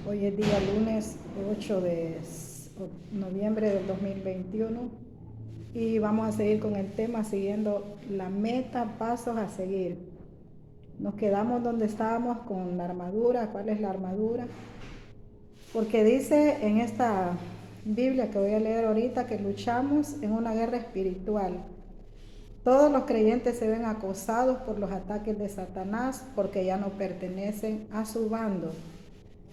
Hoy es día lunes 8 de noviembre del 2021 y vamos a seguir con el tema siguiendo la meta, pasos a seguir. Nos quedamos donde estábamos con la armadura. ¿Cuál es la armadura? Porque dice en esta Biblia que voy a leer ahorita que luchamos en una guerra espiritual. Todos los creyentes se ven acosados por los ataques de Satanás porque ya no pertenecen a su bando.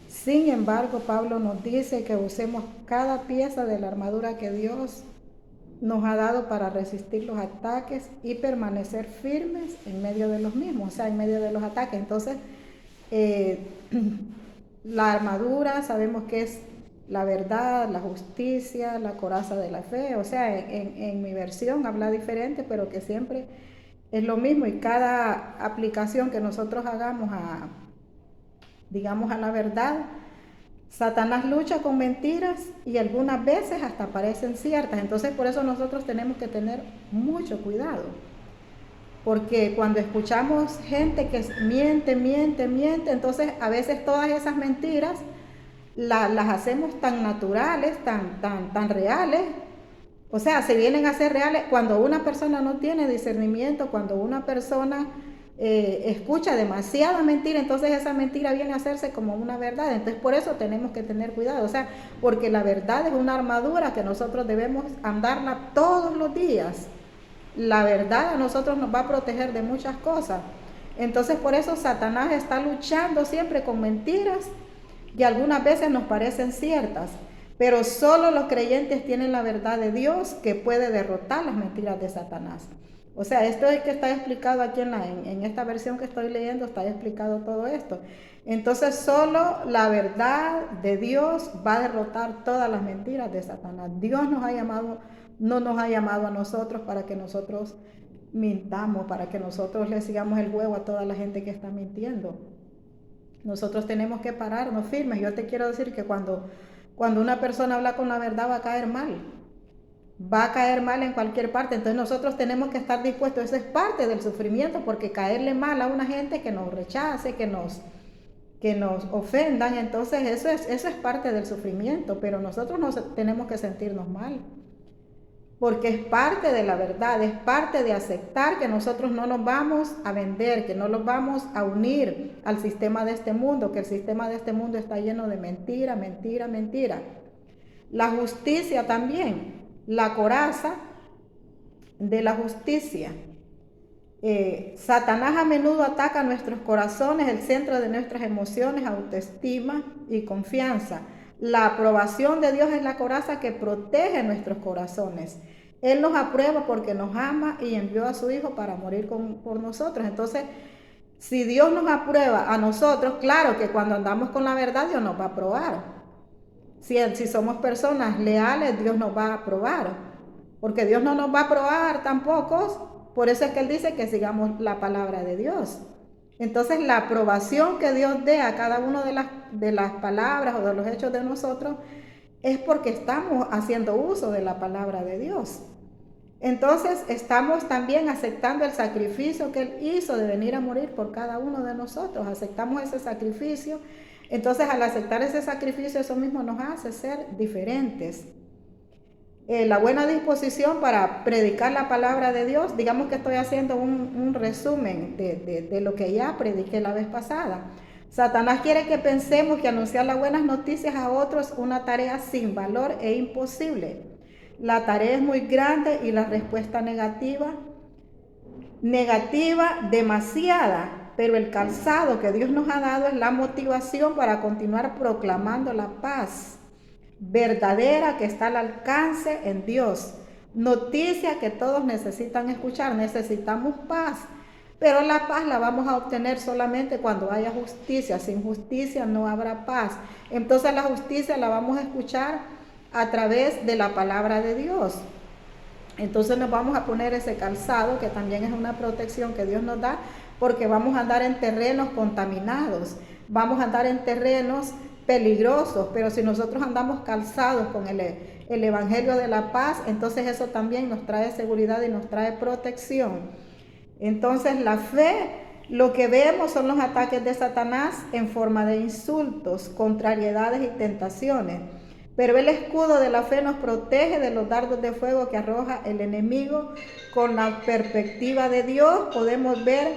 Sin embargo, Pablo nos dice que usemos cada pieza de la armadura que Dios nos ha dado para resistir los ataques y permanecer firmes en medio de los mismos, o sea, en medio de los ataques. Entonces, eh, la armadura sabemos que es la verdad, la justicia, la coraza de la fe. O sea, en mi versión habla diferente, pero que siempre es lo mismo, y cada aplicación que nosotros hagamos digamos, a la verdad, Satanás lucha con mentiras y algunas veces hasta parecen ciertas. Entonces por eso nosotros tenemos que tener mucho cuidado. Porque cuando escuchamos gente que miente, entonces a veces todas esas mentiras las hacemos tan naturales, tan reales. O sea, se vienen a ser reales cuando una persona no tiene discernimiento, cuando una persona escucha demasiada mentira, entonces esa mentira viene a hacerse como una verdad. Entonces por eso tenemos que tener cuidado, o sea, porque la verdad es una armadura que nosotros debemos andarla todos los días. La verdad a nosotros nos va a proteger de muchas cosas. Entonces por eso Satanás está luchando siempre con mentiras y algunas veces nos parecen ciertas, pero solo los creyentes tienen la verdad de Dios que puede derrotar las mentiras de Satanás. O sea, esto es que está explicado aquí en esta versión que estoy leyendo, está explicado todo esto. Entonces solo la verdad de Dios va a derrotar todas las mentiras de Satanás. Dios nos ha llamado, no nos ha llamado a nosotros para que nosotros mintamos, para que nosotros le sigamos el juego a toda la gente que está mintiendo. Nosotros tenemos que pararnos firmes. Yo te quiero decir que cuando una persona habla con la verdad va a caer mal. Va a caer mal en cualquier parte. Entonces nosotros tenemos que estar dispuestos. Eso es parte del sufrimiento, porque caerle mal a una gente que nos rechace, que nos ofendan, entonces eso es parte del sufrimiento. Pero nosotros no tenemos que sentirnos mal, porque es parte de la verdad, es parte de aceptar que nosotros no nos vamos a vender, que no nos vamos a unir al sistema de este mundo, que el sistema de este mundo está lleno de mentira, mentira, mentira. La justicia también, la coraza de la justicia. Satanás a menudo ataca nuestros corazones, el centro de nuestras emociones, autoestima y confianza. La aprobación de Dios es la coraza que protege nuestros corazones. Él nos aprueba porque nos ama y envió a su Hijo para morir por nosotros. Entonces, si Dios nos aprueba a nosotros, claro que cuando andamos con la verdad, Dios nos va a aprobar. Si somos personas leales, Dios nos va a aprobar. Porque Dios no nos va a aprobar tampoco. Por eso es que Él dice que sigamos la palabra de Dios. Entonces la aprobación que Dios dé a cada una de las palabras o de los hechos de nosotros es porque estamos haciendo uso de la palabra de Dios. Entonces estamos también aceptando el sacrificio que Él hizo de venir a morir por cada uno de nosotros. Aceptamos ese sacrificio. Entonces al aceptar ese sacrificio, eso mismo nos hace ser diferentes. La buena disposición para predicar la palabra de Dios. Digamos que estoy haciendo un resumen de lo que ya prediqué la vez pasada. Satanás quiere que pensemos que anunciar las buenas noticias a otros es una tarea sin valor e imposible. La tarea es muy grande y la respuesta negativa, demasiada, pero el calzado que Dios nos ha dado es la motivación para continuar proclamando la paz verdadera que está al alcance en Dios. Noticia que todos necesitan escuchar. Necesitamos paz, pero la paz la vamos a obtener solamente cuando haya justicia. Sin justicia no habrá paz. Entonces la justicia la vamos a escuchar a través de la palabra de Dios. Entonces nos vamos a poner ese calzado, que también es una protección que Dios nos da, porque vamos a andar en terrenos contaminados, vamos a andar en terrenos peligrosos, pero si nosotros andamos calzados con el Evangelio de la paz, entonces eso también nos trae seguridad y nos trae protección. Entonces la fe Lo que vemos son los ataques de Satanás en forma de insultos, contrariedades y tentaciones. Pero el escudo de la fe nos protege de los dardos de fuego que arroja el enemigo. Con la perspectiva de Dios podemos ver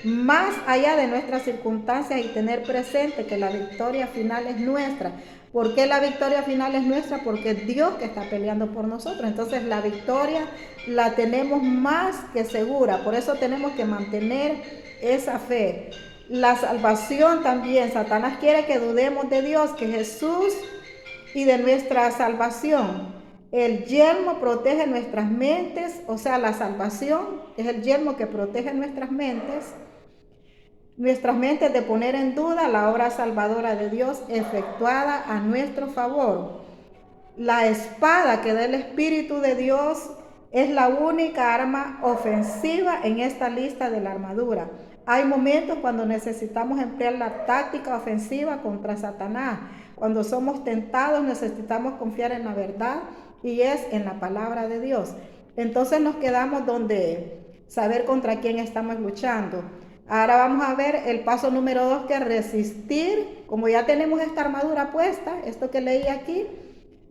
más allá de nuestras circunstancias y tener presente que la victoria final es nuestra. ¿Por qué la victoria final es nuestra? Porque es Dios que está peleando por nosotros. Entonces la victoria la tenemos más que segura. Por eso tenemos que mantener esa fe. La salvación también. Satanás quiere que dudemos de Dios, que Jesús y de nuestra salvación. El yelmo protege nuestras mentes, o sea, la salvación es el yelmo que protege nuestras mentes de poner en duda la obra salvadora de Dios efectuada a nuestro favor. La espada que da el Espíritu de Dios es la única arma ofensiva en esta lista de la armadura. Hay momentos cuando necesitamos emplear la táctica ofensiva contra Satanás. Cuando somos tentados necesitamos confiar en la verdad y es en la palabra de Dios. Entonces nos quedamos donde saber contra quién estamos luchando. Ahora vamos a ver el paso número 2, que es resistir. Como ya tenemos esta armadura puesta, esto que leí aquí,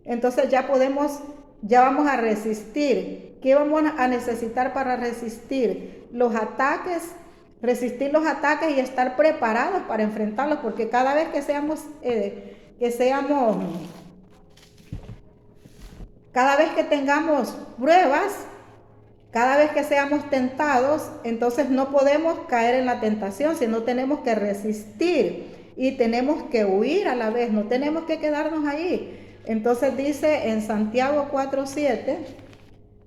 entonces ya vamos a resistir. ¿Qué vamos a necesitar para resistir? Los ataques, resistir los ataques y estar preparados para enfrentarlos, porque cada vez cada vez que tengamos pruebas, cada vez que seamos tentados, entonces no podemos caer en la tentación, sino tenemos que resistir y tenemos que huir a la vez, no tenemos que quedarnos ahí. Entonces dice en Santiago 4:7,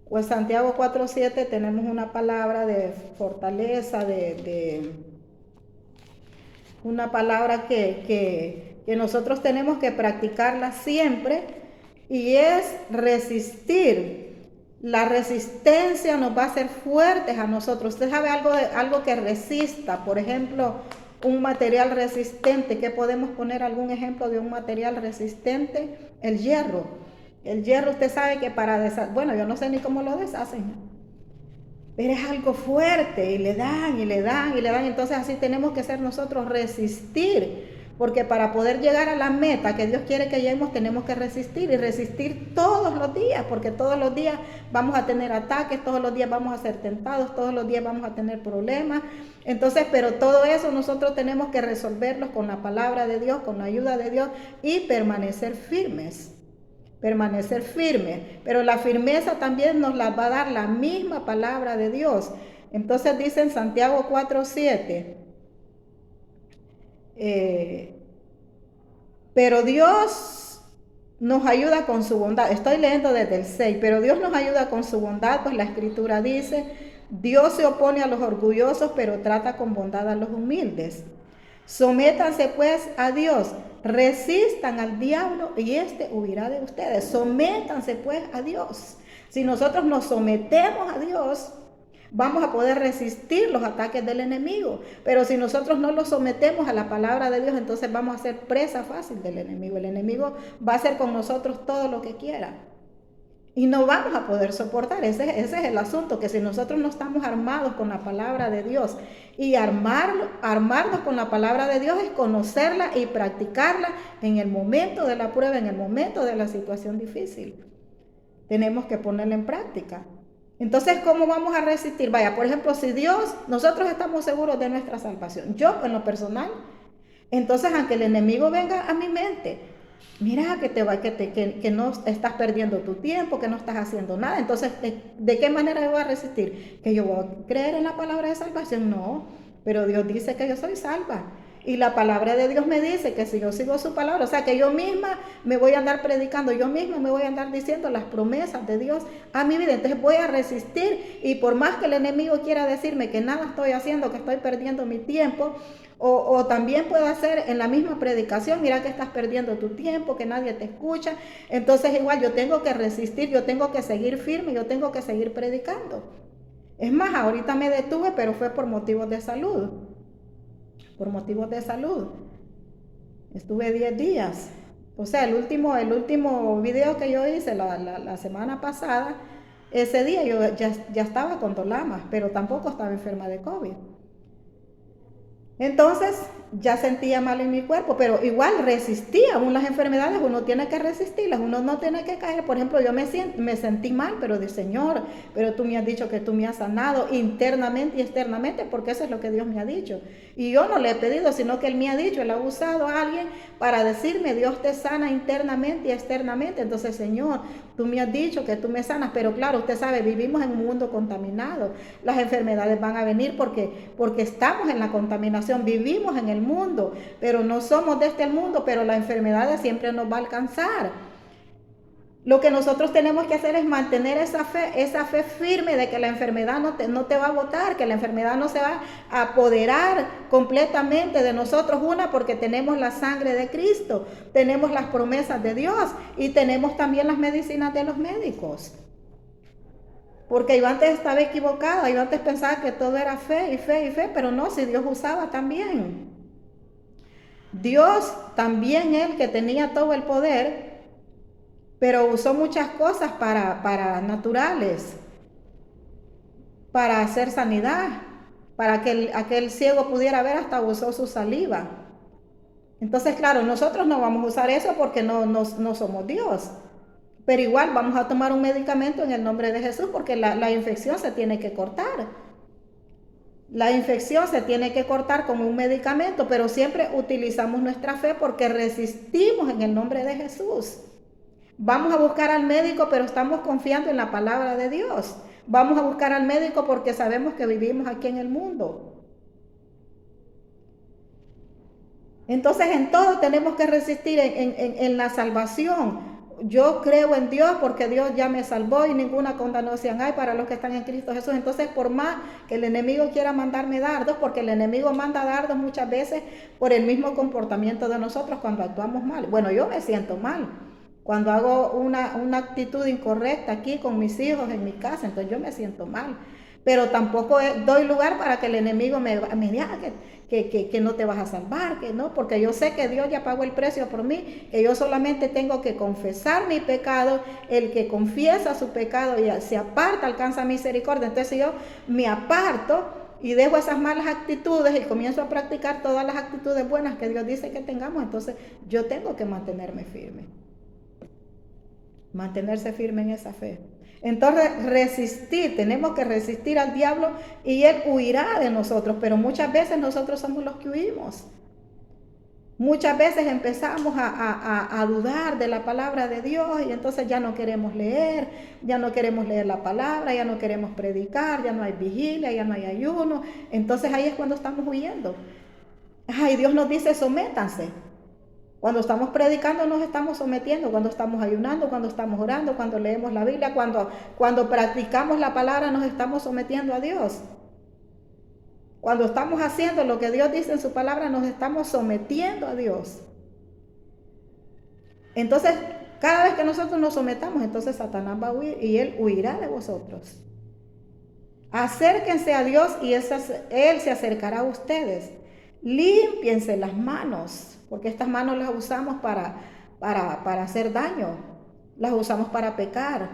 pues Santiago 4:7 tenemos una palabra de fortaleza, una palabra que nosotros tenemos que practicarla siempre, y es resistir. La resistencia nos va a hacer fuertes a nosotros. Usted sabe algo que resista, por ejemplo, un material resistente. ¿Qué podemos poner algún ejemplo de un material resistente? El hierro. El hierro, usted sabe que bueno, yo no sé ni cómo lo deshacen, pero es algo fuerte y le dan. Entonces así tenemos que ser nosotros, resistir. Porque para poder llegar a la meta que Dios quiere que lleguemos, tenemos que resistir, y resistir todos los días, porque todos los días vamos a tener ataques, todos los días vamos a ser tentados, todos los días vamos a tener problemas. Entonces, pero todo eso nosotros tenemos que resolverlos con la palabra de Dios, con la ayuda de Dios, y permanecer firmes. Pero la firmeza también nos la va a dar la misma palabra de Dios. Entonces dice en Santiago 4:7, pero Dios nos ayuda con su bondad. Estoy leyendo desde el 6. Pero Dios nos ayuda con su bondad, pues la escritura dice: Dios se opone a los orgullosos, pero trata con bondad a los humildes. Sométanse pues a Dios, resistan al diablo y éste huirá de ustedes. Sométanse pues a Dios. Si nosotros nos sometemos a Dios, vamos a poder resistir los ataques del enemigo. Pero si nosotros no los sometemos a la palabra de Dios, entonces vamos a ser presa fácil del enemigo. El enemigo va a hacer con nosotros todo lo que quiera y no vamos a poder soportar. Ese es el asunto, que si nosotros no estamos armados con la palabra de Dios, y armarnos con la palabra de Dios es conocerla y practicarla en el momento de la prueba, en el momento de la situación difícil. Tenemos que ponerla en práctica. Entonces, ¿cómo vamos a resistir? Vaya, por ejemplo, si nosotros estamos seguros de nuestra salvación, yo en lo personal, entonces aunque el enemigo venga a mi mente, mira que no estás perdiendo tu tiempo, que no estás haciendo nada, entonces, ¿de qué manera yo voy a resistir? ¿Que yo voy a creer en la palabra de salvación? No, pero Dios dice que yo soy salva. Y la palabra de Dios me dice que si yo sigo su palabra, o sea que yo misma me voy a andar predicando, yo misma me voy a andar diciendo las promesas de Dios a mi vida. Entonces voy a resistir, y por más que el enemigo quiera decirme que nada estoy haciendo, que estoy perdiendo mi tiempo, o también puedo hacer en la misma predicación: mira que estás perdiendo tu tiempo, que nadie te escucha. Entonces igual yo tengo que resistir, yo tengo que seguir firme, yo tengo que seguir predicando. Es más, ahorita me detuve, pero fue por motivos de salud. Estuve 10 días. O sea, el último video que yo hice la semana pasada, ese día yo ya estaba con dolamas, pero tampoco estaba enferma de COVID. Entonces ya sentía mal en mi cuerpo, pero igual resistía aún las enfermedades, uno tiene que resistirlas, uno no tiene que caer. Por ejemplo, yo me sentí mal, pero de Señor, pero tú me has dicho que tú me has sanado internamente y externamente, porque eso es lo que Dios me ha dicho. Y yo no le he pedido, sino que Él me ha dicho, Él ha usado a alguien para decirme, Dios te sana internamente y externamente. Entonces, Señor, tú me has dicho que tú me sanas, pero claro, usted sabe, vivimos en un mundo contaminado. Las enfermedades van a venir porque estamos en la contaminación, vivimos en el mundo, pero no somos de este mundo, pero la enfermedad siempre nos va a alcanzar. Lo que nosotros tenemos que hacer es mantener esa fe firme de que la enfermedad no te va a botar, que la enfermedad no se va a apoderar completamente de nosotros. Una, porque tenemos la sangre de Cristo, tenemos las promesas de Dios y tenemos también las medicinas de los médicos. Porque yo antes estaba equivocada, yo antes pensaba que todo era fe y fe y fe, pero no, si Dios usaba también. Dios también, Él que tenía todo el poder, pero usó muchas cosas para naturales, para hacer sanidad, para que aquel ciego pudiera ver, hasta usó su saliva. Entonces, claro, nosotros no vamos a usar eso porque no somos Dios. Pero igual vamos a tomar un medicamento en el nombre de Jesús porque la infección se tiene que cortar. La infección se tiene que cortar con un medicamento, pero siempre utilizamos nuestra fe porque resistimos en el nombre de Jesús. Vamos a buscar al médico, pero estamos confiando en la palabra de Dios. Vamos a buscar al médico porque sabemos que vivimos aquí en el mundo. Entonces en todo tenemos que resistir en la salvación. Yo creo en Dios porque Dios ya me salvó y ninguna condenación hay para los que están en Cristo Jesús. Entonces, por más que el enemigo quiera mandarme dardos, porque el enemigo manda dardos muchas veces por el mismo comportamiento de nosotros cuando actuamos mal. Bueno, yo me siento mal cuando hago una actitud incorrecta aquí con mis hijos en mi casa, entonces yo me siento mal. Pero tampoco doy lugar para que el enemigo me diga que no te vas a salvar, que no, porque yo sé que Dios ya pagó el precio por mí, que yo solamente tengo que confesar mi pecado. El que confiesa su pecado y se aparta alcanza misericordia. Entonces, si yo me aparto y dejo esas malas actitudes y comienzo a practicar todas las actitudes buenas que Dios dice que tengamos, entonces yo tengo que mantenerme firme. Mantenerse firme en esa fe. Entonces resistir, tenemos que resistir al diablo y él huirá de nosotros, pero muchas veces nosotros somos los que huimos. Muchas veces empezamos a dudar de la palabra de Dios y entonces ya no queremos leer la palabra, ya no queremos predicar, ya no hay vigilia, ya no hay ayuno. Entonces ahí es cuando estamos huyendo. Ay, Dios nos dice sométanse. Cuando estamos predicando nos estamos sometiendo, cuando estamos ayunando, cuando estamos orando, cuando leemos la Biblia, cuando practicamos la palabra nos estamos sometiendo a Dios. Cuando estamos haciendo lo que Dios dice en su palabra nos estamos sometiendo a Dios. Entonces, cada vez que nosotros nos sometamos, entonces Satanás va a huir y él huirá de vosotros. Acérquense a Dios y Él se acercará a ustedes. Límpiense las manos, porque estas manos las usamos para hacer daño, las usamos para pecar,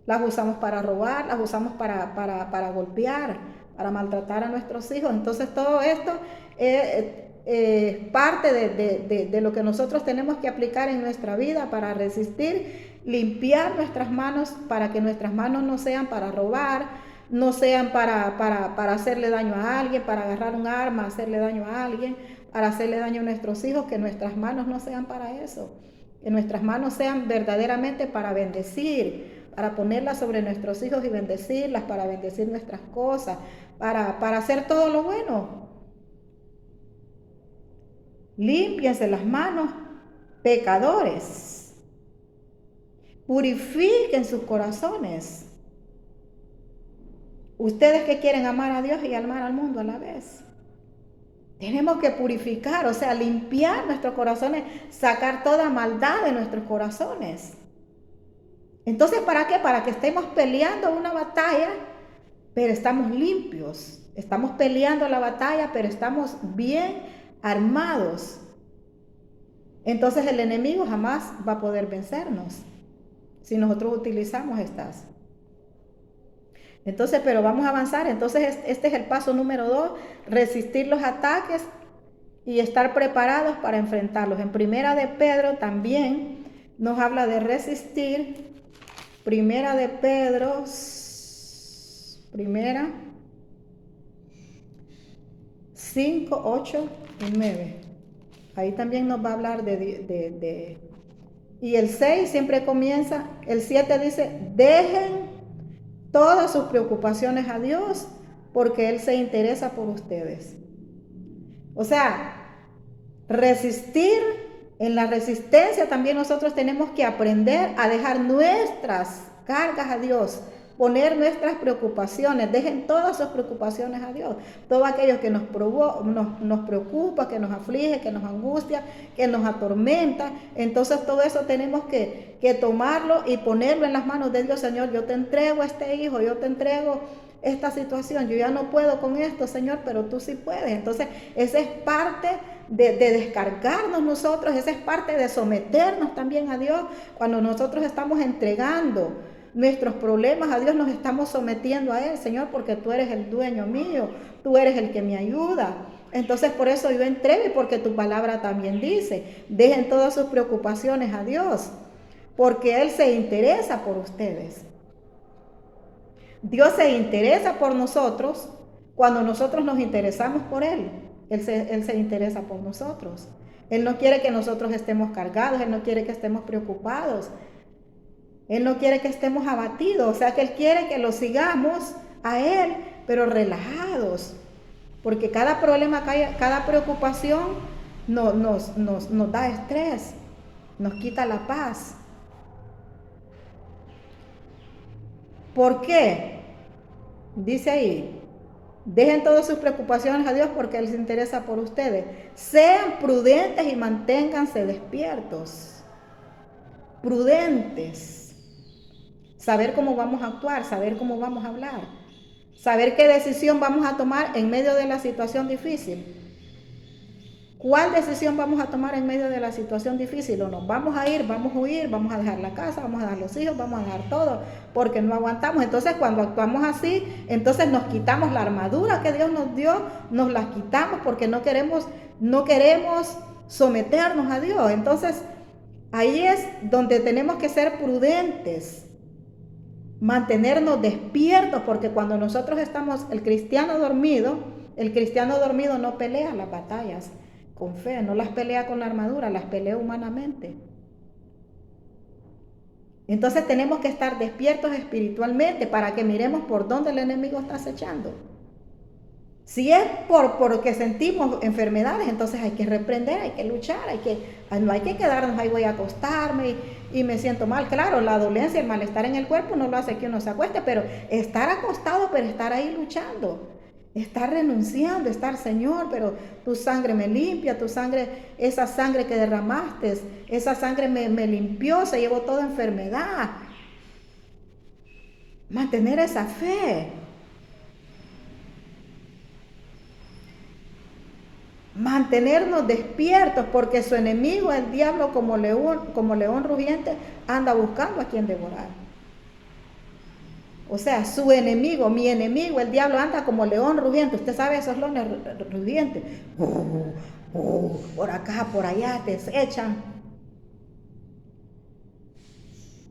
las usamos para robar, las usamos para golpear, para maltratar a nuestros hijos. Entonces todo esto es parte de lo que nosotros tenemos que aplicar en nuestra vida para resistir, limpiar nuestras manos para que nuestras manos no sean para robar, no sean para hacerle daño a alguien, para agarrar un arma, hacerle daño a alguien, para hacerle daño a nuestros hijos, que nuestras manos no sean para eso, que nuestras manos sean verdaderamente para bendecir, para ponerlas sobre nuestros hijos y bendecirlas, para bendecir nuestras cosas, para hacer todo lo bueno. Límpiense las manos, pecadores. Purifiquen sus corazones. Ustedes que quieren amar a Dios y amar al mundo a la vez. Tenemos que purificar, o sea, limpiar nuestros corazones, sacar toda maldad de nuestros corazones. Entonces, ¿para qué? Para que estemos peleando una batalla, pero estamos limpios. Estamos peleando la batalla, pero estamos bien armados. Entonces el enemigo jamás va a poder vencernos si nosotros utilizamos estas. Entonces, pero vamos a avanzar. Entonces, este es el paso número 2, resistir los ataques y estar preparados para enfrentarlos. En Primera de Pedro también nos habla de resistir. Primera de Pedro, primera 5, 8 y 9. Ahí también nos va a hablar y el 6 siempre comienza, el 7 dice, dejen todas sus preocupaciones a Dios porque Él se interesa por ustedes. O sea, resistir, en la resistencia también nosotros tenemos que aprender a dejar nuestras cargas a Dios, poner nuestras preocupaciones, dejen todas sus preocupaciones a Dios, todo aquello que nos preocupa, que nos aflige, que nos angustia, que nos atormenta. Entonces todo eso tenemos que tomarlo y ponerlo en las manos de Dios. Señor, yo te entrego a este hijo, yo te entrego esta situación, yo ya no puedo con esto, Señor, pero tú sí puedes. Entonces esa es parte de descargarnos nosotros, esa es parte de someternos también a Dios. Cuando nosotros estamos entregando nuestros problemas a Dios, nos estamos sometiendo a Él, Señor, porque tú eres el dueño mío, tú eres el que me ayuda. Entonces por eso yo entrego, y porque tu palabra también dice, dejen todas sus preocupaciones a Dios, porque Él se interesa por ustedes. Dios se interesa por nosotros cuando nosotros nos interesamos por Él. Él se interesa por nosotros. Él no quiere que nosotros estemos cargados, Él no quiere que estemos preocupados. Él no quiere que estemos abatidos, o sea que Él quiere que lo sigamos a Él, pero relajados. Porque cada problema, cada preocupación nos da estrés, nos quita la paz. ¿Por qué? Dice ahí, dejen todas sus preocupaciones a Dios porque Él se interesa por ustedes. Sean prudentes y manténganse despiertos. Prudentes. Saber cómo vamos a actuar, saber cómo vamos a hablar, saber qué decisión vamos a tomar en medio de la situación difícil. ¿Cuál decisión vamos a tomar en medio de la situación difícil? O nos vamos a ir, vamos a huir, vamos a dejar la casa, vamos a dejar los hijos, vamos a dejar todo, porque no aguantamos. Entonces cuando actuamos así, entonces nos quitamos la armadura que Dios nos dio, nos la quitamos porque no queremos someternos a Dios. Entonces ahí es donde tenemos que ser prudentes, mantenernos despiertos, porque cuando nosotros estamos, el cristiano dormido no pelea las batallas con fe, no las pelea con la armadura, las pelea humanamente. Entonces tenemos que estar despiertos espiritualmente para que miremos por dónde el enemigo está acechando. Si es porque sentimos enfermedades, entonces hay que reprender, hay que luchar, no hay que quedarnos ahí, voy a acostarme y me siento mal. Claro, la dolencia, el malestar en el cuerpo no lo hace que uno se acueste, pero estar acostado, pero estar ahí luchando, estar renunciando, estar, Señor, pero tu sangre me limpia, tu sangre, esa sangre que derramaste, esa sangre me limpió, se llevó toda enfermedad. Mantener esa fe. Mantenernos despiertos, porque su enemigo, el diablo, como león rugiente, anda buscando a quien devorar. O sea, su enemigo, mi enemigo, el diablo, anda como león rugiente. Usted sabe esos leones rugientes. Por acá, por allá, te echan.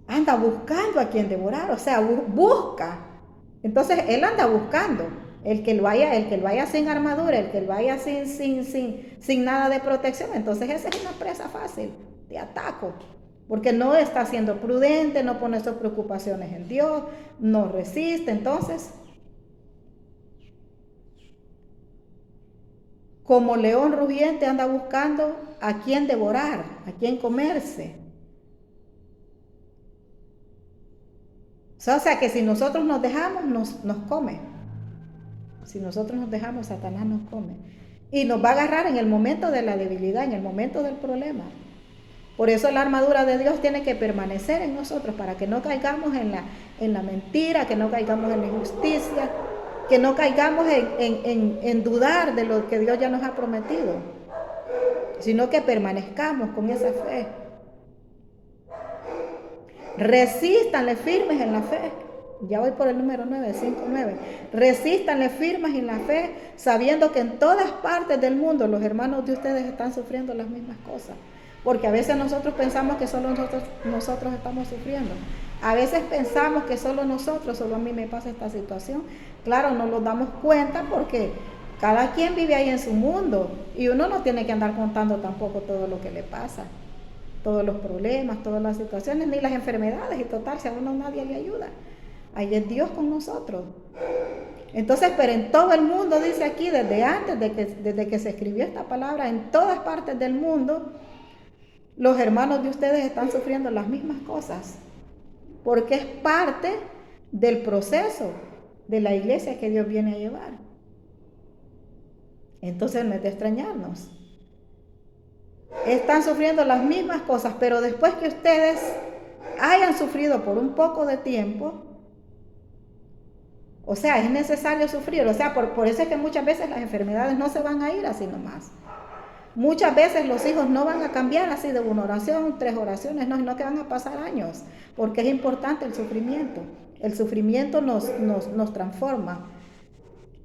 Anda buscando a quien devorar, o sea, busca. Entonces, él anda buscando. El que vaya sin armadura, el que vaya sin nada de protección, entonces esa es una presa fácil de ataco, porque no está siendo prudente, no pone sus preocupaciones en Dios, no resiste. Entonces, como león rugiente anda buscando a quien devorar, a quien comerse. O sea que si nosotros nos dejamos, nos come. Si nosotros nos dejamos, Satanás nos come. Y nos va a agarrar en el momento de la debilidad, en el momento del problema. Por eso la armadura de Dios tiene que permanecer en nosotros, para que no caigamos en la mentira, que no caigamos en la injusticia, que no caigamos en dudar de lo que Dios ya nos ha prometido, sino que permanezcamos con esa fe. Resístanle firmes en la fe. Ya voy por el número 9, 5, 9. Resístanle firmes en la fe, sabiendo que en todas partes del mundo los hermanos de ustedes están sufriendo las mismas cosas. Porque a veces nosotros pensamos que solo nosotros estamos sufriendo. A veces pensamos que solo a mí me pasa esta situación. Claro, no nos damos cuenta porque cada quien vive ahí en su mundo y uno no tiene que andar contando tampoco todo lo que le pasa, todos los problemas, todas las situaciones, ni las enfermedades, y total, si a uno nadie le ayuda. Ahí es Dios con nosotros. Entonces, pero en todo el mundo, dice aquí, desde antes, desde que se escribió esta palabra, en todas partes del mundo, los hermanos de ustedes están sufriendo las mismas cosas, porque es parte del proceso de la iglesia que Dios viene a llevar. Entonces no es de extrañarnos. Están sufriendo las mismas cosas, pero después que ustedes hayan sufrido por un poco de tiempo, o sea, es necesario sufrir. O sea, por eso es que muchas veces las enfermedades no se van a ir así nomás. Muchas veces los hijos no van a cambiar así de una oración, 3 oraciones, no, sino que van a pasar años, porque es importante el sufrimiento. El sufrimiento nos transforma.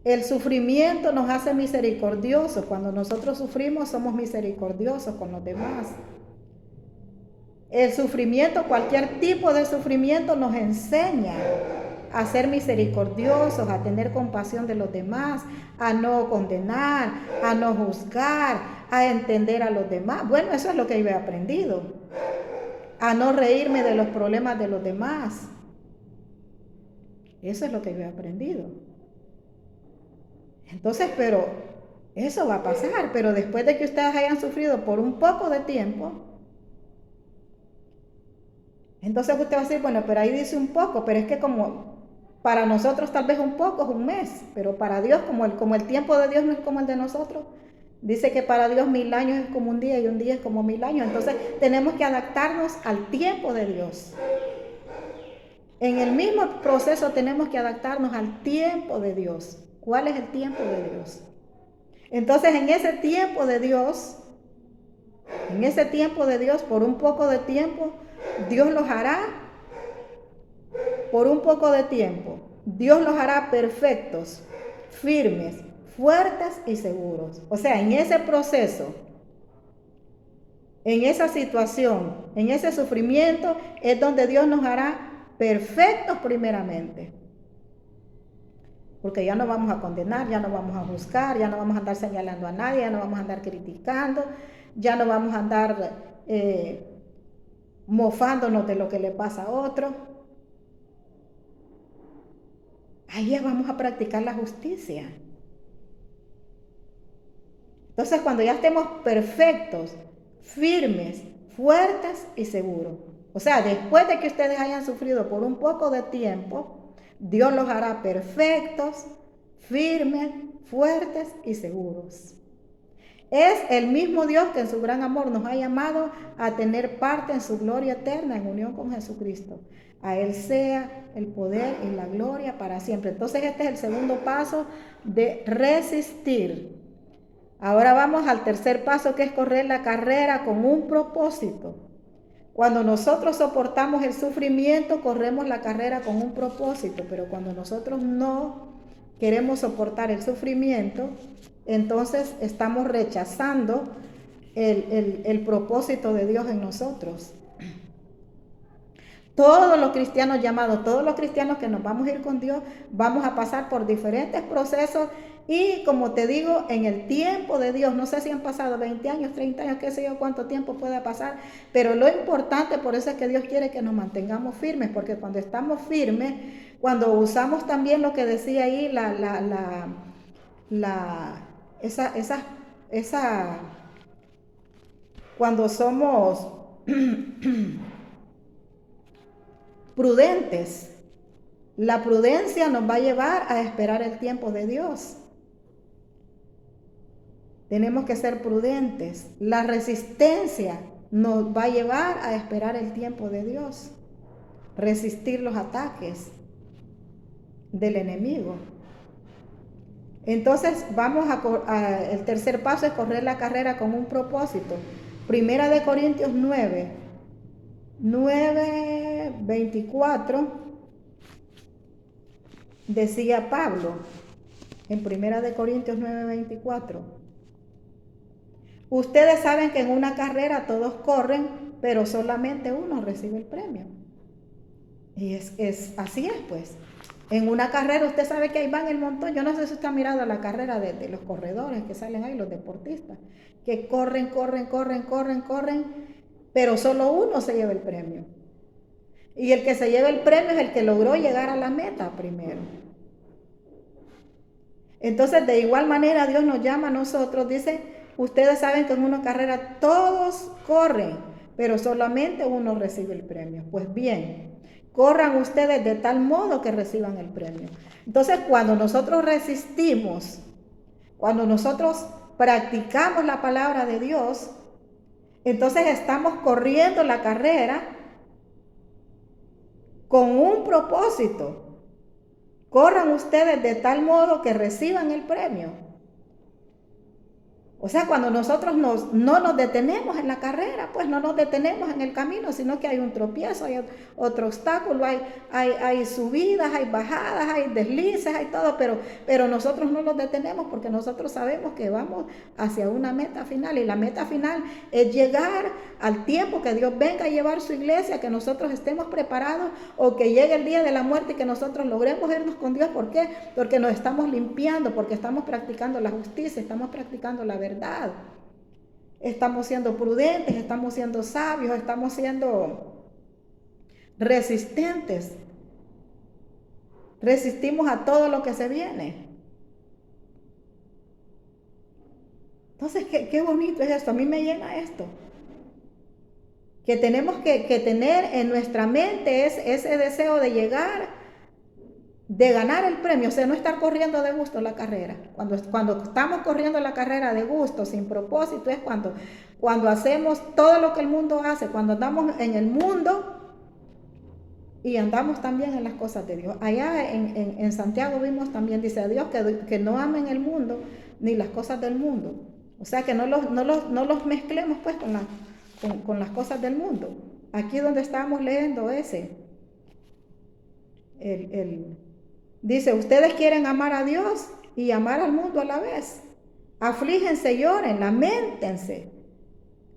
El sufrimiento nos hace misericordiosos. Cuando nosotros sufrimos, somos misericordiosos con los demás. El sufrimiento, cualquier tipo de sufrimiento, nos enseña a ser misericordiosos, a tener compasión de los demás, a no condenar, a no juzgar, a entender a los demás. Bueno, eso es lo que yo he aprendido. A no reírme de los problemas de los demás. Eso es lo que yo he aprendido. Entonces, pero eso va a pasar, pero después de que ustedes hayan sufrido por un poco de tiempo, entonces usted va a decir, bueno, pero ahí dice un poco, pero es que como para nosotros tal vez un poco es un mes, pero para Dios, como el tiempo de Dios no es como el de nosotros, dice que para Dios 1000 años es como un día y un día es como 1000 años. Entonces tenemos que adaptarnos al tiempo de Dios. En el mismo proceso tenemos que adaptarnos al tiempo de Dios. ¿Cuál es el tiempo de Dios? Entonces en ese tiempo de Dios, por un poco de tiempo, Dios los hará, por un poco de tiempo, Dios los hará perfectos, firmes, fuertes y seguros. O sea, en ese proceso, en esa situación, en ese sufrimiento, es donde Dios nos hará perfectos primeramente. Porque ya no vamos a condenar, ya no vamos a juzgar, ya no vamos a andar señalando a nadie, ya no vamos a andar criticando, ya no vamos a andar mofándonos de lo que le pasa a otro. Ahí ya vamos a practicar la justicia. Entonces, cuando ya estemos perfectos, firmes, fuertes y seguros, o sea, después de que ustedes hayan sufrido por un poco de tiempo, Dios los hará perfectos, firmes, fuertes y seguros. Es el mismo Dios que en su gran amor nos ha llamado a tener parte en su gloria eterna en unión con Jesucristo. A Él sea el poder y la gloria para siempre. Entonces este es el segundo paso de resistir. Ahora vamos al tercer paso, que es correr la carrera con un propósito. Cuando nosotros soportamos el sufrimiento, corremos la carrera con un propósito, pero cuando nosotros no queremos soportar el sufrimiento, entonces estamos rechazando el propósito de Dios en nosotros. Todos los cristianos llamados, todos los cristianos que nos vamos a ir con Dios, vamos a pasar por diferentes procesos y, como te digo, en el tiempo de Dios, no sé si han pasado 20 años, 30 años, qué sé yo cuánto tiempo pueda pasar, pero lo importante, por eso es que Dios quiere que nos mantengamos firmes, porque cuando estamos firmes, cuando usamos también lo que decía ahí, cuando somos prudentes, la prudencia nos va a llevar a esperar el tiempo de Dios. Tenemos que ser prudentes. La resistencia nos va a llevar a esperar el tiempo de Dios. Resistir los ataques del enemigo. Entonces el tercer paso es correr la carrera con un propósito. Primera de Corintios 9, 24. Decía Pablo en 1 Corintios 9:24. Ustedes saben que en una carrera todos corren, pero solamente uno recibe el premio. Y así es, pues. En una carrera usted sabe que ahí van el montón. Yo no sé si usted ha mirado la carrera de los corredores que salen ahí, los deportistas, que corren, pero solo uno se lleva el premio. Y el que se lleva el premio es el que logró llegar a la meta primero. Entonces, de igual manera, Dios nos llama a nosotros, dice, ustedes saben que en una carrera todos corren, pero solamente uno recibe el premio. Pues bien, corran ustedes de tal modo que reciban el premio. Entonces, cuando nosotros resistimos, cuando nosotros practicamos la palabra de Dios, entonces estamos corriendo la carrera con un propósito. Corran ustedes de tal modo que reciban el premio. O sea, cuando nosotros no nos detenemos en la carrera, pues no nos detenemos en el camino, sino que hay un tropiezo, hay otro obstáculo, hay subidas, hay bajadas, hay deslices, hay todo, pero nosotros no nos detenemos porque nosotros sabemos que vamos hacia una meta final, y la meta final es llegar al tiempo que Dios venga a llevar su iglesia, que nosotros estemos preparados, o que llegue el día de la muerte y que nosotros logremos irnos con Dios. ¿Por qué? Porque nos estamos limpiando, porque estamos practicando la justicia, estamos practicando la verdad. Estamos siendo prudentes, estamos siendo sabios, estamos siendo resistentes. Resistimos a todo lo que se viene. Entonces, qué bonito es esto. A mí me llena esto. Que tenemos que tener en nuestra mente ese deseo de llegar, de ganar el premio, o sea, no estar corriendo de gusto la carrera. Cuando estamos corriendo la carrera de gusto, sin propósito, es cuando hacemos todo lo que el mundo hace, cuando andamos en el mundo y andamos también en las cosas de Dios. Allá en Santiago vimos también, dice a Dios que no amen el mundo ni las cosas del mundo. O sea, que no los mezclemos pues con las cosas del mundo. Aquí donde estábamos leyendo dice, ustedes quieren amar a Dios y amar al mundo a la vez. Aflíjense, lloren, lamentense.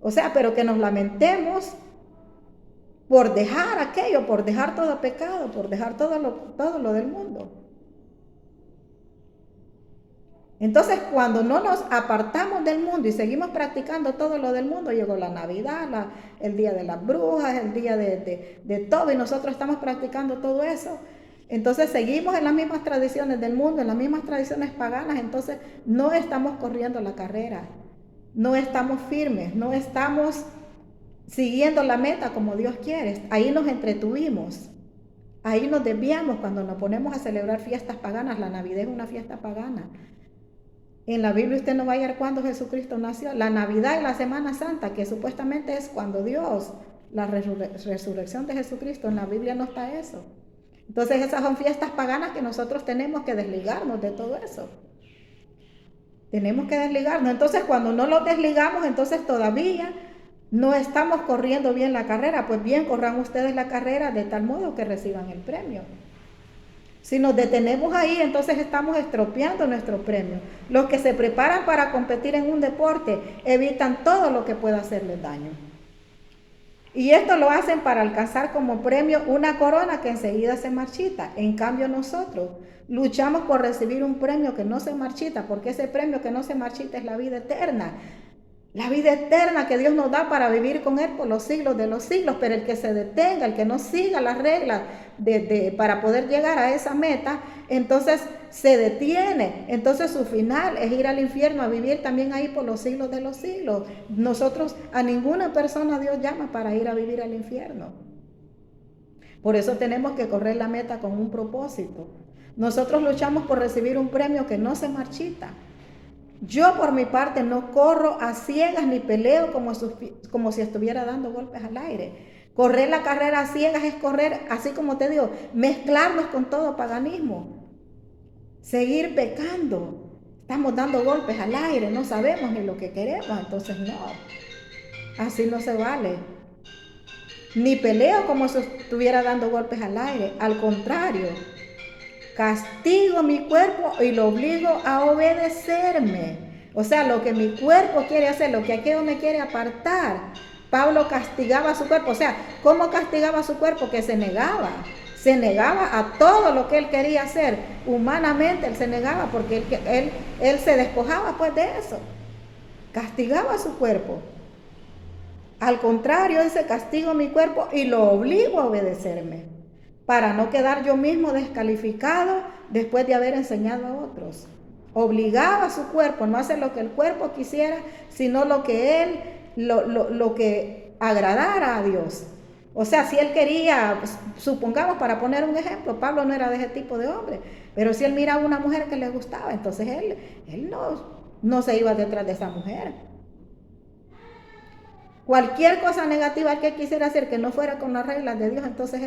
O sea, pero que nos lamentemos por dejar aquello, por dejar todo pecado, por dejar todo lo del mundo. Entonces, cuando no nos apartamos del mundo y seguimos practicando todo lo del mundo, llegó la Navidad, el día de las brujas, el día de todo, y nosotros estamos practicando todo eso. Entonces seguimos en las mismas tradiciones del mundo, en las mismas tradiciones paganas. Entonces no estamos corriendo la carrera, no estamos firmes, no estamos siguiendo la meta como Dios quiere. Ahí nos entretuvimos, ahí nos desviamos cuando nos ponemos a celebrar fiestas paganas. La Navidad es una fiesta pagana. En la Biblia usted no va a hallar cuándo Jesucristo nació. La Navidad y la Semana Santa, que supuestamente es cuando Dios, la resurrección de Jesucristo, en la Biblia no está eso. Entonces esas son fiestas paganas que nosotros tenemos que desligarnos de todo eso. Tenemos que desligarnos. Entonces cuando no lo desligamos, entonces todavía no estamos corriendo bien la carrera. Pues bien, corran ustedes la carrera de tal modo que reciban el premio. Si nos detenemos ahí, entonces estamos estropeando nuestro premio. Los que se preparan para competir en un deporte evitan todo lo que pueda hacerles daño. Y esto lo hacen para alcanzar como premio una corona que enseguida se marchita. En cambio nosotros luchamos por recibir un premio que no se marchita, porque ese premio que no se marchita es la vida eterna. La vida eterna que Dios nos da para vivir con Él por los siglos de los siglos. Pero el que se detenga, el que no siga las reglas para poder llegar a esa meta, entonces se detiene. Entonces su final es ir al infierno, a vivir también ahí por los siglos de los siglos. Nosotros, a ninguna persona Dios llama para ir a vivir al infierno. Por eso tenemos que correr la meta con un propósito. Nosotros luchamos por recibir un premio que no se marchita. Yo por mi parte no corro a ciegas ni peleo como si estuviera dando golpes al aire. Correr la carrera a ciegas es correr, así como te digo, mezclarnos con todo paganismo. Seguir pecando. Estamos dando golpes al aire, no sabemos ni lo que queremos, entonces no. Así no se vale. Ni peleo como si estuviera dando golpes al aire, al contrario. castigo mi cuerpo y lo obligo a obedecerme. O sea, lo que mi cuerpo quiere hacer, lo que aquello me quiere apartar. Pablo castigaba a su cuerpo. O sea, ¿cómo castigaba a su cuerpo? Que se negaba. Se negaba a todo lo que él quería hacer. Humanamente él se negaba porque él se despojaba pues de eso. Castigaba a su cuerpo. Al contrario, dice, castigo mi cuerpo y lo obligo a obedecerme, para no quedar yo mismo descalificado después de haber enseñado a otros. Obligaba a su cuerpo, no hacer lo que el cuerpo quisiera, sino lo que él, lo que agradara a Dios. O sea, si él quería, supongamos para poner un ejemplo, Pablo no era de ese tipo de hombre, pero si él miraba a una mujer que le gustaba, entonces él no se iba detrás de esa mujer. Cualquier cosa negativa que quisiera hacer que no fuera con las reglas de Dios, entonces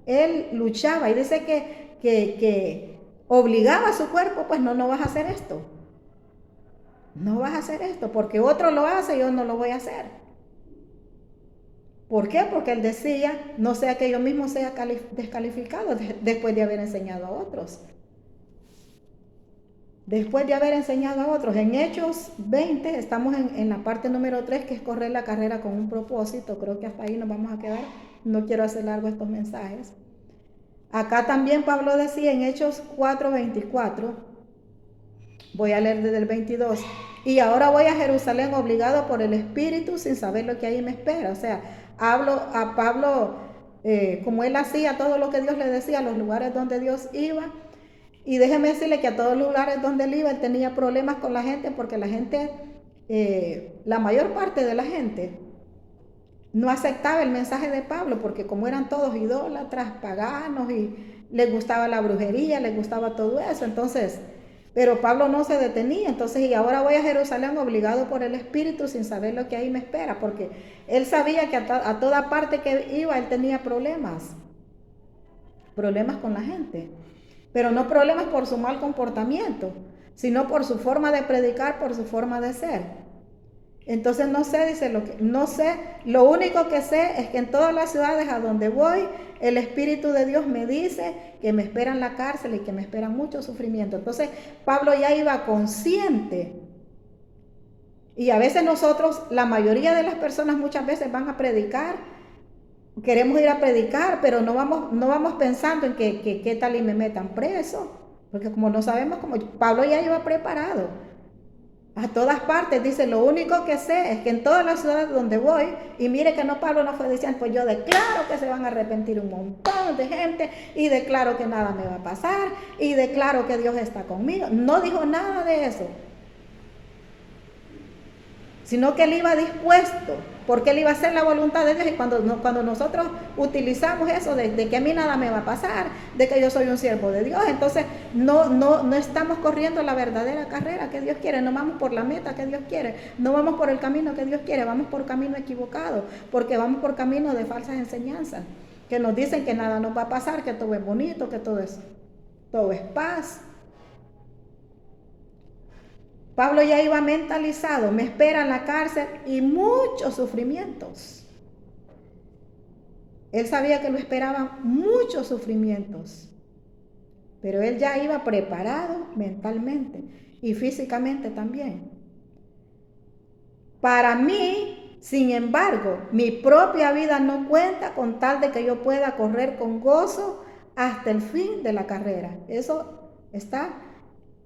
él luchaba y dice que obligaba a su cuerpo, pues no vas a hacer esto. No vas a hacer esto, porque otro lo hace y yo no lo voy a hacer. ¿Por qué? Porque él decía, no sea que yo mismo sea descalificado después de haber enseñado a otros. Después de haber enseñado a otros, en Hechos 20, estamos en la parte número 3, que es correr la carrera con un propósito. Creo que hasta ahí nos vamos a quedar. No quiero hacer largo estos mensajes. Acá también Pablo decía en Hechos 4:24, voy a leer desde el 22, y ahora voy a Jerusalén obligado por el Espíritu sin saber lo que ahí me espera. O sea, hablo a Pablo, como él hacía todo lo que Dios le decía, a los lugares donde Dios iba. Y déjeme decirle que a todos los lugares donde él iba, él tenía problemas con la gente, porque la gente, la mayor parte de la gente, no aceptaba el mensaje de Pablo, porque como eran todos idólatras, paganos, y les gustaba la brujería, les gustaba todo eso. Entonces, pero Pablo no se detenía. Entonces, y ahora voy a Jerusalén obligado por el Espíritu sin saber lo que ahí me espera, porque él sabía que a toda parte que iba, él tenía problemas con la gente. Pero no problemas por su mal comportamiento, sino por su forma de predicar, por su forma de ser. Entonces no sé, dice, lo único que sé es que en todas las ciudades a donde voy, el Espíritu de Dios me dice que me esperan la cárcel y que me esperan mucho sufrimiento. Entonces Pablo ya iba consciente. Y a veces nosotros, la mayoría de las personas muchas veces van a predicar. Queremos ir a predicar, pero no vamos pensando en que qué tal y me metan preso, porque como no sabemos, como Pablo ya iba preparado a todas partes. Dice, lo único que sé es que en todas las ciudades donde voy, y mire que Pablo no fue diciendo, pues yo declaro que se van a arrepentir un montón de gente, y declaro que nada me va a pasar, y declaro que Dios está conmigo. No dijo nada de eso, sino que él iba dispuesto, porque él iba a hacer la voluntad de Dios. Y cuando nosotros utilizamos eso de que a mí nada me va a pasar, de que yo soy un siervo de Dios, entonces no estamos corriendo la verdadera carrera que Dios quiere, no vamos por la meta que Dios quiere, no vamos por el camino que Dios quiere, vamos por camino equivocado, porque vamos por camino de falsas enseñanzas, que nos dicen que nada nos va a pasar, que todo es bonito, que todo es paz. Pablo ya iba mentalizado, me espera en la cárcel y muchos sufrimientos. Él sabía que lo esperaban muchos sufrimientos, pero él ya iba preparado mentalmente y físicamente también. Para mí, sin embargo, mi propia vida no cuenta con tal de que yo pueda correr con gozo hasta el fin de la carrera. Eso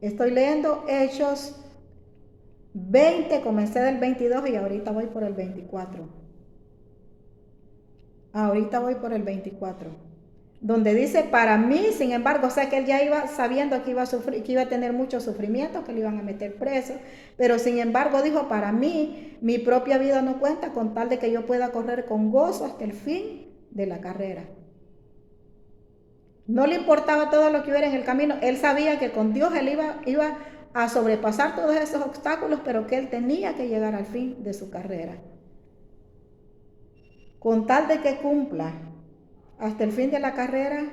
estoy leyendo Hechos 20, comencé del 22 y ahorita voy por el 24. Donde dice, para mí, sin embargo, o sea que él ya iba sabiendo que iba a sufrir, que iba a tener muchos sufrimientos, que le iban a meter preso, pero sin embargo dijo, para mí, mi propia vida no cuenta con tal de que yo pueda correr con gozo hasta el fin de la carrera. No le importaba todo lo que hubiera en el camino, él sabía que con Dios él iba a sobrepasar todos esos obstáculos, pero que él tenía que llegar al fin de su carrera. Con tal de que cumpla hasta el fin de la carrera,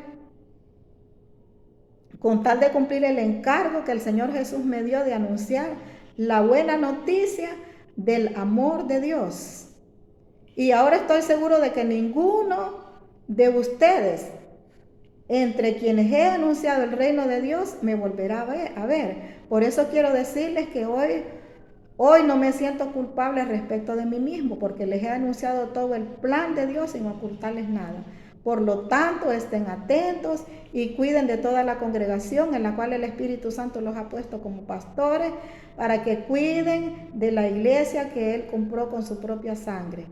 con tal de cumplir el encargo que el Señor Jesús me dio de anunciar la buena noticia del amor de Dios. Y ahora estoy seguro de que ninguno de ustedes entre quienes he anunciado el reino de Dios, me volverá a ver. Por eso quiero decirles que hoy no me siento culpable respecto de mí mismo, porque les he anunciado todo el plan de Dios sin ocultarles nada. Por lo tanto, estén atentos y cuiden de toda la congregación en la cual el Espíritu Santo los ha puesto como pastores, para que cuiden de la iglesia que Él compró con su propia sangre.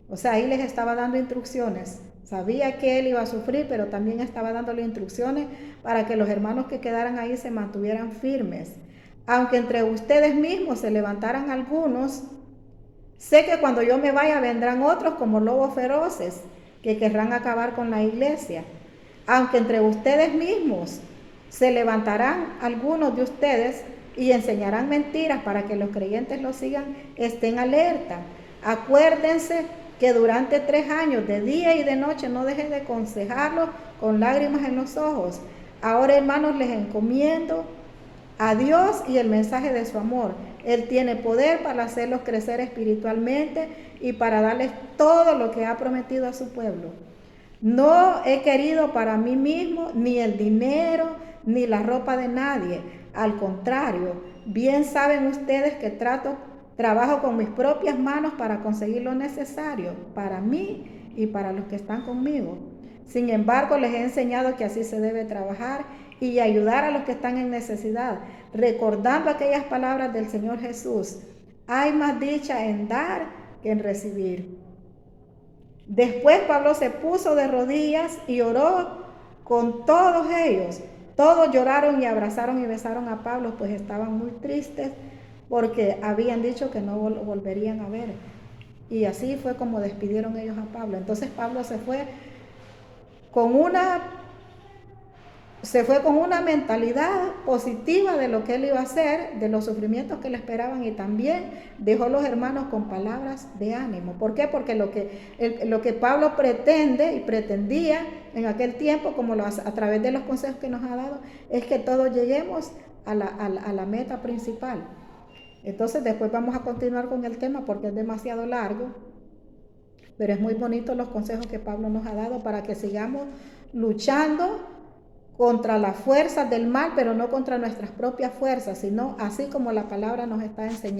O sea, ahí les estaba dando instrucciones. Sabía que Él iba a sufrir, pero también estaba dándole instrucciones para que los hermanos que quedaran ahí se mantuvieran firmes. Aunque entre ustedes mismos se levantaran algunos, sé que cuando yo me vaya vendrán otros como lobos feroces que querrán acabar con la iglesia. Aunque entre ustedes mismos se levantarán algunos de ustedes y enseñarán mentiras para que los creyentes lo sigan, estén alerta. Acuérdense que durante 3 años, de día y de noche, no dejé de aconsejarlos con lágrimas en los ojos. Ahora, hermanos, les encomiendo a Dios y el mensaje de su amor. Él tiene poder para hacerlos crecer espiritualmente y para darles todo lo que ha prometido a su pueblo. No he querido para mí mismo ni el dinero ni la ropa de nadie. Al contrario, bien saben ustedes que trabajo con mis propias manos para conseguir lo necesario para mí y para los que están conmigo. Sin embargo, les he enseñado que así se debe trabajar y ayudar a los que están en necesidad, recordando aquellas palabras del Señor Jesús. Hay más dicha en dar que en recibir. Después Pablo se puso de rodillas y oró con todos ellos. Todos lloraron y abrazaron y besaron a Pablo, pues estaban muy tristes porque habían dicho que no lo volverían a ver. Y así fue como despidieron ellos a Pablo. Entonces Pablo se fue con una mentalidad positiva de lo que él iba a hacer, de los sufrimientos que le esperaban, y también dejó a los hermanos con palabras de ánimo. ¿Por qué? Porque lo que Pablo pretende y pretendía en aquel tiempo, como a través de los consejos que nos ha dado, es que todos lleguemos a la meta principal. Entonces después vamos a continuar con el tema porque es demasiado largo, pero es muy bonito los consejos que Pablo nos ha dado para que sigamos luchando contra las fuerzas del mal, pero no contra nuestras propias fuerzas, sino así como la palabra nos está enseñando.